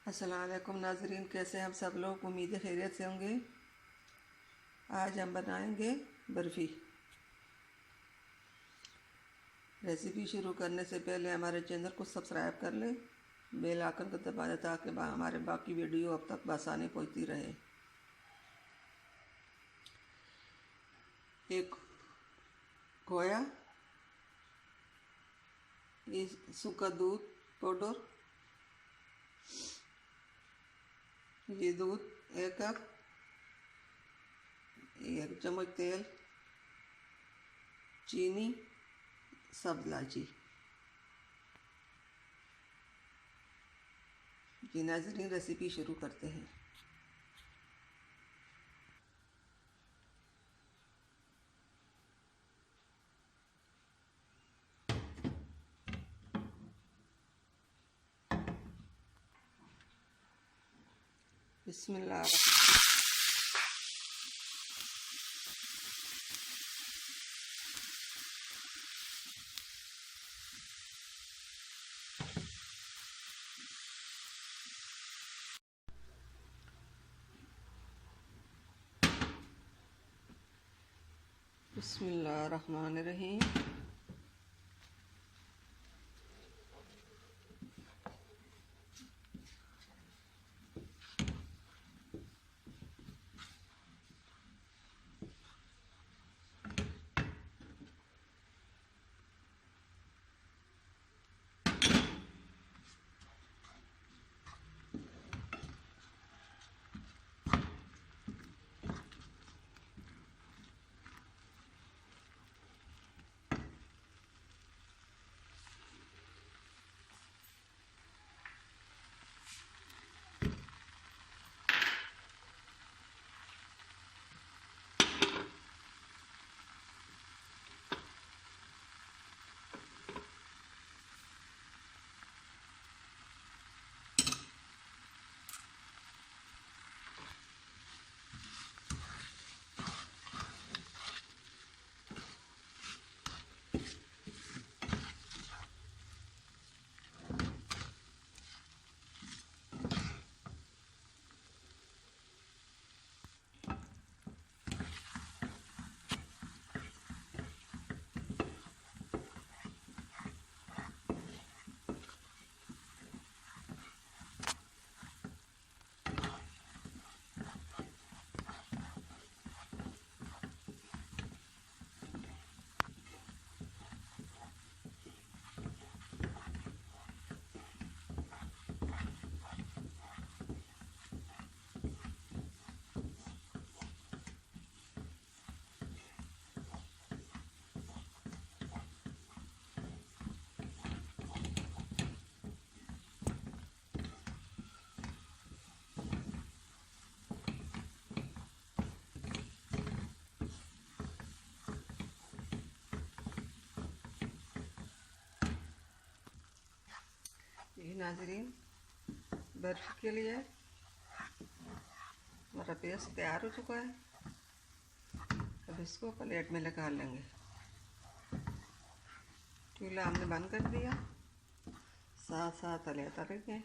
अस्सलाम वालेकुम नाजरीन, कैसे हम सब लोग? उम्मीद है खैरियत से होंगे। आज हम बनाएंगे बर्फ़ी। रेसिपी शुरू करने से पहले हमारे चैनल को सब्सक्राइब कर लें, बेल आइकन को दबा दें ताकि हमारे बाकी वीडियो अब तक बआसानी पहुंचती रहे। एक खोया, इस सूखा दूध पाउडर, ये दूध 1 कप, 1 चम्मच तेल, चीनी, सब्ज़ इलायची। जी नाज़रीन, रेसिपी शुरू करते हैं। बिस्मिल्लाह। बिस्मिल्लाहिर्रहमानिर्रहीम। ये नाज़रीन, बर्फ़ी के लिए हमारा पेस्ट तैयार हो चुका है। अब इसको प्लेट में लगा लेंगे। चूल्हा हमने बंद कर दिया। साथ साथ तले गए,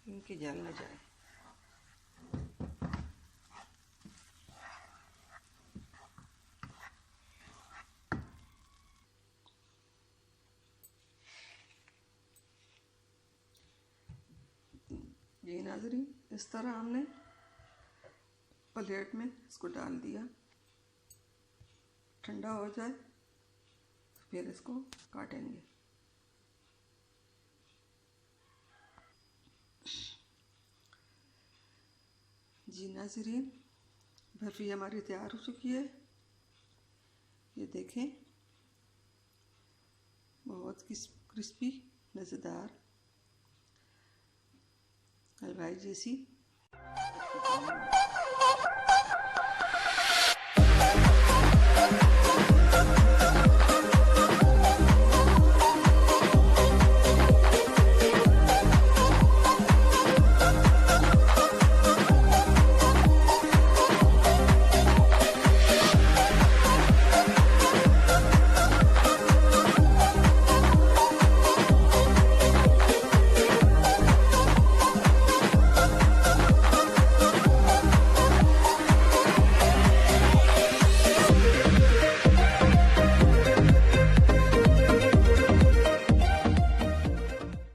इनकी जल न जाए। जी नाज़रीन, इस तरह हमने प्लेट में इसको डाल दिया। ठंडा हो जाए तो फिर इसको काटेंगे। जी नाज़रीन, बर्फ़ी हमारी तैयार हो चुकी है। ये देखें, बहुत क्रिस्पी, मज़ेदार, हलवाई जैसी।